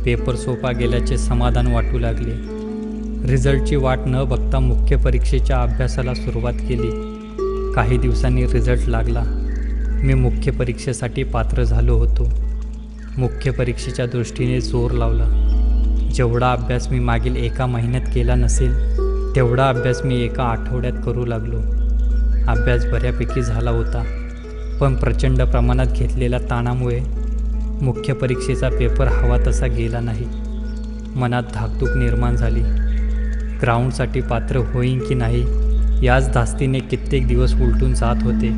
पेपर सोपा गेल्याचे समाधान वाटू लागले. रिझल्टची वाट न बघता मुख्य परीक्षेच्या अभ्यासाला सुरुवात केली. काही दिवसांनी रिझल्ट लागला. मी मुख्य परीक्षेसाठी पात्र झालो होतो. मुख्य परीक्षेच्या दृष्टीने जोर लावला. जेवढा अभ्यास मी मागील 1 महिन्यात केला नसेल तेवढा अभ्यास मी 1 आठवड्यात करू लागलो. अभ्यास बऱ्यापैकी झाला होता, पण प्रचंड प्रमाणात घेतलेल्या ताणामुळे मुख्य परीक्षेचा पेपर हवा तसा गेला नाही. मनात धाकधूक निर्माण झाली. ग्राउंडसाठी पात्र होईन की नाही याच धास्तीने कित्येक दिवस उलटून जात होते.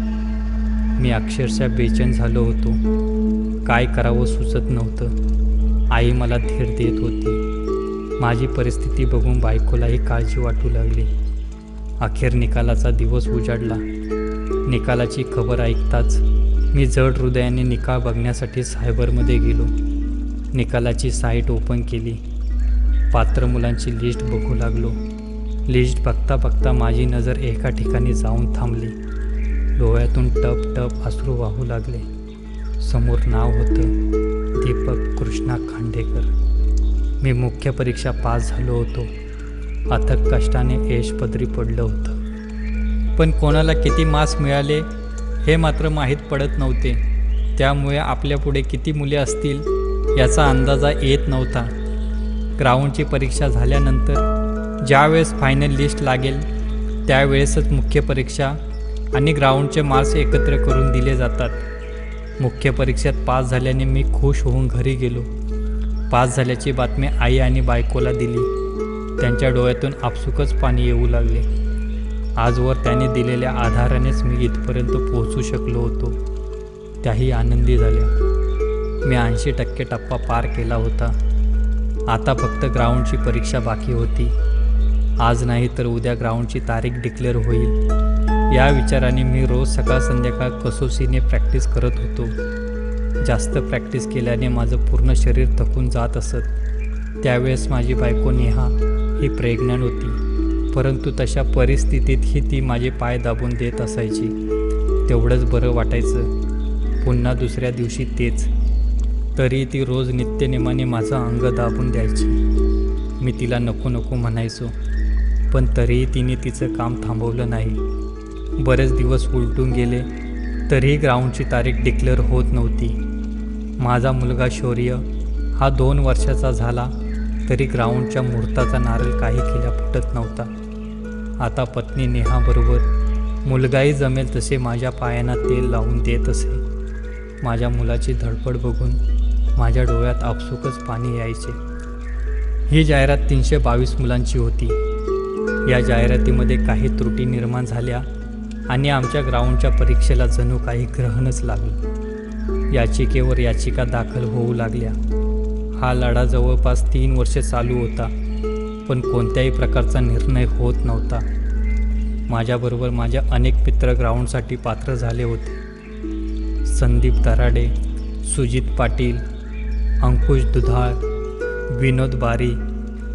मी अक्षरशः बेचैन झालो होतो. काय करावं सुचत नव्हतं. आई मला धीर देत होती. माझी परिस्थिती बघून बायकोलाही काळजी वाटू लागली. अखेर निकालाचा दिवस उजाडला. निकालाची खबर ऐकताच मी जड हृदयाने निकाल बघण्यासाठी सायबरमध्ये गेलो. निकालाची साईट ओपन केली. पात्र मुलांची लिस्ट बघू लागलो. लिस्ट बघता बघता माझी नजर एका ठिकाणी जाऊन थांबली. डोळ्यातून टप टप अश्रू वाहू लागले. समोर नाव होतं दीपक कृष्णा खांडेकर. मी मुख्य परीक्षा पास झालो होतो. अथक कष्टाने यश पदरी पडलं होतं. पण कोणाला किती मार्क्स मिळाले हे मात्र माहीत पडत नव्हते. त्यामुळे आपल्यापुढे किती मुले असतील याचा अंदाजा येत नव्हता. ग्राउंडची परीक्षा झाल्यानंतर ज्यावेळेस फायनल लिस्ट लागेल त्यावेळेसच मुख्य परीक्षा आणि ग्राउंडचे मार्क्स एकत्र करून दिले जातात. मुख्य परीक्षेत पास झाल्याने मी खुश होऊन घरी गेलो. पास झाल्याची बातमी आई आणि बायकोला दिली. त्यांच्या डोळ्यातून आपसुकच पाणी येऊ लागले. आजवर त्याने दिलेल्या आधारानेच मी इथपर्यंत पोहोचू शकलो होतो. त्याही आनंदी झाल्या. मी 80% टप्पा पार केला होता. आता फक्त ग्राउंडची परीक्षा बाकी होती. आज नाही तर उद्या ग्राउंडची तारीख डिक्लेअर होईल. या विचाराने मी रोज सकाळ संध्याकाळ कसोशीने प्रॅक्टिस करत होतो. जास्त प्रॅक्टिस केल्याने माझं पूर्ण शरीर थकून जात असत. त्यावेळेस माझी बायको नेहा ही प्रेग्नंट होती, परंतु तशा परिस्थितीतही ती माझे पाय दाबून देत असायची. तेवढंच बरं वाटायचं. पुन्हा दुसऱ्या दिवशी तेच. तरी ती रोज नित्यनेमाने माझं अंग दाबून द्यायची. मी तिला नको नको म्हणायचो, पण तरीही तिने तिचं काम थांबवलं नाही. बरेच दिवस उलटून गेले तरीही ग्राउंडची तारीख डिक्लेअर होत नव्हती. माझा मुलगा शौर्य हा 2 वर्षाचा झाला तरी ग्राउंडच्या मुहूर्ताचा नारळ काही केल्या फुटत नव्हता. आता पत्नी नेहाबरोबर मुलगाही जमेल तसे माझ्या पायांना तेल लावून देत असे. माझ्या मुलाची धडपड बघून माझ्या डोळ्यात आपसुकच पाणी यायचे. ही जाहिरात 322 मुलांची होती. या जाहिरातीमध्ये काही त्रुटी निर्माण झाल्या आणि आमच्या ग्राउंडच्या परीक्षेला जणू काही ग्रहणच लागलं. याचिकेवर याचिका दाखल होऊ लागल्या. हा लढा जवळपास 3 वर्षे चालू होता, पण कोणत्याही प्रकारचा निर्णय होत नव्हता. माझ्याबरोबर माझे अनेक मित्र ग्राउंडसाठी पात्र झाले होते. संदीप दराडे, सुजित पाटील, अंकुश दुधाळ, विनोद बारी.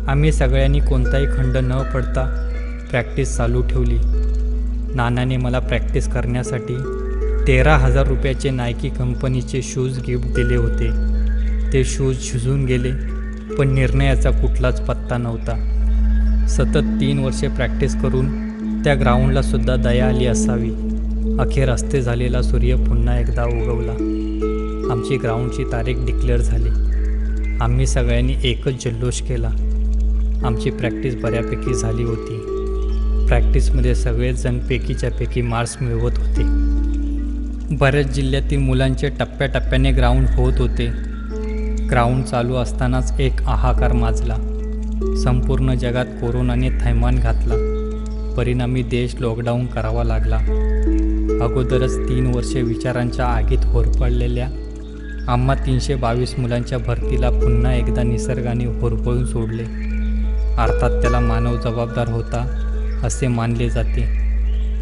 आम्ही सगळ्यांनी कोणताही खंड न पडता प्रॅक्टिस चालू ठेवली. नानाने मला प्रॅक्टिस करण्यासाठी 13,000 रुपयाचे नायकी कंपनीचे शूज गिफ्ट दिले होते. ते शूज झिजून गेले, पण निर्णयाचा कुठलाच पत्ता नव्हता. सतत 3 वर्षे प्रॅक्टिस करून त्या ग्राउंडला सुद्धा दया आली असावी. अखेर अस्ते झालेला सूर्य पुन्हा एकदा उगवला. आमची ग्राउंडची तारीख डिक्लेअर झाली. आम्ही सगळ्यांनी एकच जल्लोष केला. आमची प्रॅक्टिस बऱ्यापैकी झाली होती. प्रॅक्टिसमध्ये सगळेच जण पैकीच्या पैकी मार्क्स मिळवत होते. बऱ्याच जिल्ह्यातील मुलांचे टप्प्याटप्प्याने ग्राउंड होत होते. ग्राउंड चालू असतानाच एक हाहाकार माजला. संपूर्ण जगात कोरोनाने थैमान घातला. परिणामी देश लॉकडाऊन करावा लागला. अगोदरच 3 वर्षे विचारांच्या आगीत होरपळलेल्या आम्हा 322 मुलांच्या भरतीला पुन्हा एकदा निसर्गाने होरपळून सोडले. अर्थात त्याला मानव जबाबदार होता असे मानले जाते,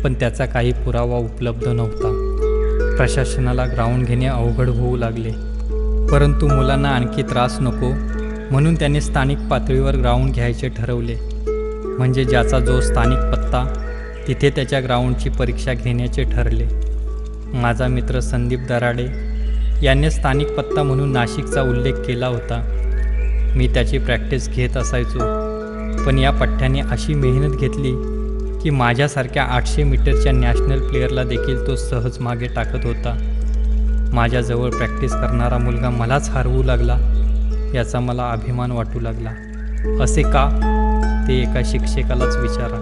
पण त्याचा काही पुरावा उपलब्ध नव्हता. प्रशासनाला ग्राउंड घेणे अवघड होऊ लागले. परंतु मुलांना आणखी त्रास नको म्हणून त्याने स्थानिक पातळीवर ग्राउंड घ्यायचे ठरवले. म्हणजे ज्याचा जो स्थानिक पत्ता तिथे त्याच्या ग्राउंडची परीक्षा घेण्याचे ठरले. माझा मित्र संदीप दराडे याने स्थानिक पत्ता म्हणून नाशिकचा उल्लेख केला होता. मी त्याची प्रॅक्टिस घेत असायचो, पण या पठ्ठ्याने अशी मेहनत घेतली की माझ्यासारख्या 800 मीटरच्या नॅशनल प्लेअरला देखील तो सहज मागे टाकत होता. माझ्याजवळ प्रॅक्टिस करणारा मुलगा मलाच हरवू लागला याचा मला अभिमान वाटू लागला. असे का, ते एका शिक्षकालाच विचारा.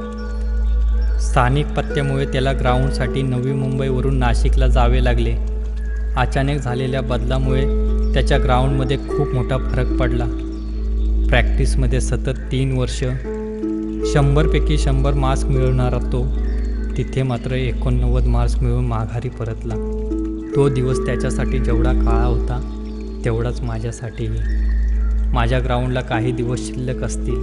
स्थानिक पत्त्यामुळे त्याला ग्राउंडसाठी नवी मुंबईवरून नाशिकला जावे लागले. अचानक झालेल्या बदलामुळे त्याच्या ग्राउंडमध्ये खूप मोठा फरक पडला. प्रॅक्टिसमध्ये सतत 3 वर्ष 100पैकी 100 मार्क्स मिळवणारा तो तिथे मात्र 89 मार्क्स मिळवून माघारी परतला. तो दिवस त्याच्यासाठी जेवढा काळा होता तेवढाच माझ्यासाठीही. माझ्या ग्राउंडला काही दिवस शिल्लक असतील.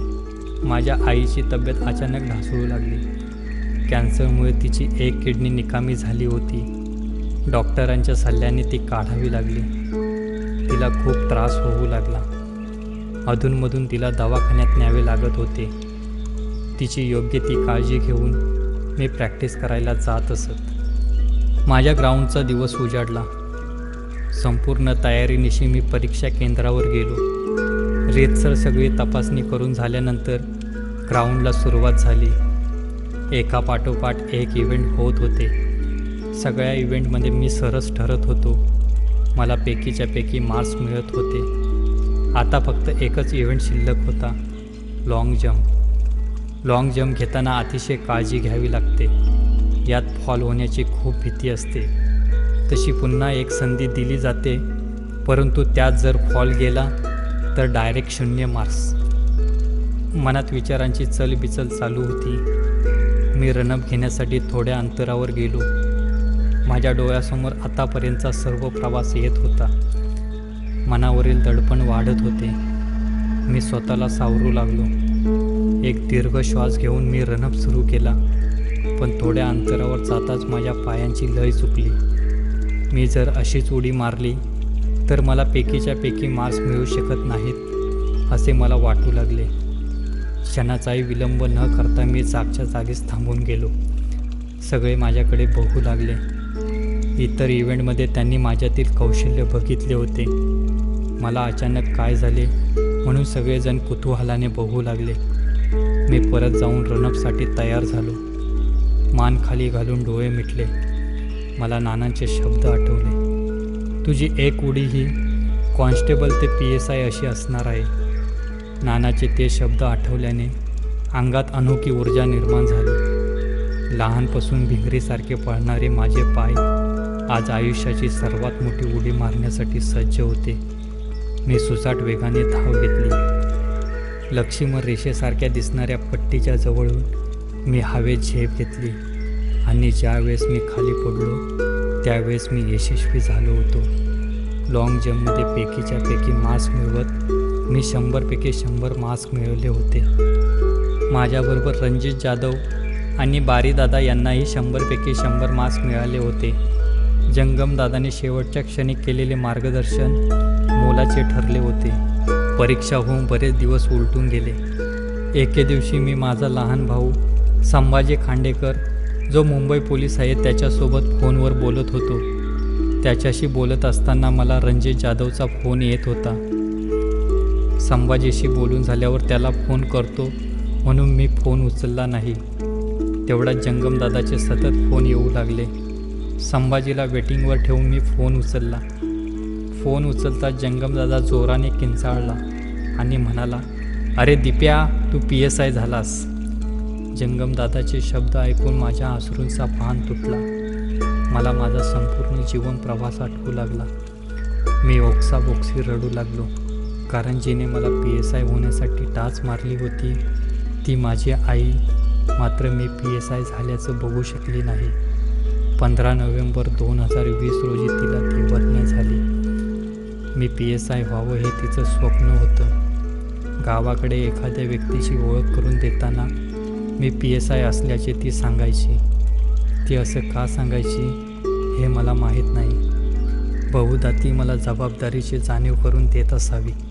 माझ्या आईची तब्येत अचानक ढासळू लागली. कॅन्सरमुळे तिची एक किडनी निकामी झाली होती. डॉक्टरांच्या सल्ल्याने ती काढावी लागली. तिला खूप त्रास होऊ लागला. अधूनमधून तिला दवाखान्यात न्यावे लागत होते. तिची योग्य ती काळजी घेऊन मी प्रॅक्टिस करायला जात असत. माझ्या ग्राउंडचा दिवस उजाडला. संपूर्ण तयारीनिशी मी परीक्षा केंद्रावर गेलो. रीतसर सगळी तपासणी करून झाल्यानंतर ग्राउंडला सुरुवात झाली. एकापाठोपाठ एक इव्हेंट होत होते. सगळ्या इव्हेंटमध्ये मी सरस ठरत होतो. मला पैकीच्या पैकी मार्क्स मिळत होते. आता फक्त एकच इव्हेंट शिल्लक होता, लाँग जंप. लाँग जंप घेताना अतिशय काळजी घ्यावी लागते. यात फॉल होण्याची खूप भीती असते. तशी पुन्हा एक संधी दिली जाते, परंतु त्यात जर फॉल गेला तर डायरेक्ट 0 मार्क्स. मनात विचारांची चलबिचल चालू होती. मी रनअप घेण्यासाठी थोड्या अंतरावर गेलो. माझ्या डोळ्यासमोर आतापर्यंतचा सर्व प्रवास येत होता. मनावरील दडपण वाढत होते. मी स्वतःला सावरू लागलो. एक दीर्घ श्वास घेऊन मी रनअप सुरू केला, पण थोड्या अंतरावर जाताच माझ्या पायांची लय चुकली. मी जर अशीच उडी मारली तर मला पैकीच्या पैकी मार्क्स मिळू शकत नाहीत असे मला वाटू लागले. क्षणाचाही विलंब न करता मी जागच्या जागीच थांबून गेलो. सगळे माझ्याकडे बघू लागले. इतर इव्हेंटमध्ये त्यांनी माझ्यातील कौशल्य बघितले होते. मला अचानक काय झाले म्हणून सगळेजण कुतूहलाने बघू लागले. मी परत जाऊन रनअपसाठी तयार झालो. मान खाली घालून डोळे मिटले. मला नानांचे शब्द आठवले. तुझी एक उडी ही कॉन्स्टेबल ते PSI अशी असणार आहे. नानाचे ते शब्द आठवल्याने अंगात अनोखी ऊर्जा निर्माण झाली. लहानपासून भिंगरीसारखे पळणारे माझे पाय आज आयुष्याची सर्वात मोठी उडी मारण्यासाठी सज्ज होते. मी सुसाट वेगाने धाव घेतली. लक्ष्मण रेषेसारख्या दिसणाऱ्या पट्टीच्या जवळून मी हवेत झेप घेतली आणि ज्यावेळेस मी खाली पडलो त्यावेळेस मी यशस्वी झालो होतो. लाँग जंपमध्ये पैकीच्या पैकी मार्क्स मिळवत मी 100पैकी 100 मार्क्स मिळवले होते. माझ्याबरोबर रणजित जाधव आणि बारीदादा यांनाही 100पैकी 100 मार्क्स मिळाले होते. जंगमदादाने शेवटच्या क्षणी केलेले मार्गदर्शन मोलाचे ठरले होते. परीक्षा होऊन बरेच दिवस उलटून गेले. एके दिवशी मी माझा लहान भाऊ संभाजी खांडेकर जो मुंबई पोलीस आहे त्याच्यासोबत फोनवर बोलत होतो. त्याच्याशी बोलत असताना मला रणजित जाधवचा फोन येत होता. संभाजीशी बोलून झाल्यावर त्याला फोन करतो म्हणून मी फोन उचलला नाही. तेवढ्यात जंगमदादाचे सतत फोन येऊ लागले. संभाजीला वेटिंगवर ठेवून मी फोन उचलला. फोन उचलता जंगमदादा जोराने किंचाळला आणि म्हणाला, "अरे दिप्या, तू PSI झालास." जंगमदादाचे शब्द ऐकून माझ्या अश्रूंचा बांध तुटला. मला माझा संपूर्ण जीवन प्रवास आठवू लागला. मी ओक्साबोक्सी रडू लागलो, कारण जिने मला PSI होण्यासाठी टाच मारली होती ती माझी आई मात्र मी PSI झाल्याचं बघू शकली नाही. 15 नोव्हेंबर 2020 रोजी तिला दिवाळी झाली. मी PSI व्हावं हे तिचं स्वप्न होतं. गावाकडे एखाद्या व्यक्तीची ओळख करून देताना मी PSI असल्याचे ती सांगायची. ती असं का सांगायची हे मला माहीत नाही. बहुधा ती मला जबाबदारीची जाणीव करून देत असावी.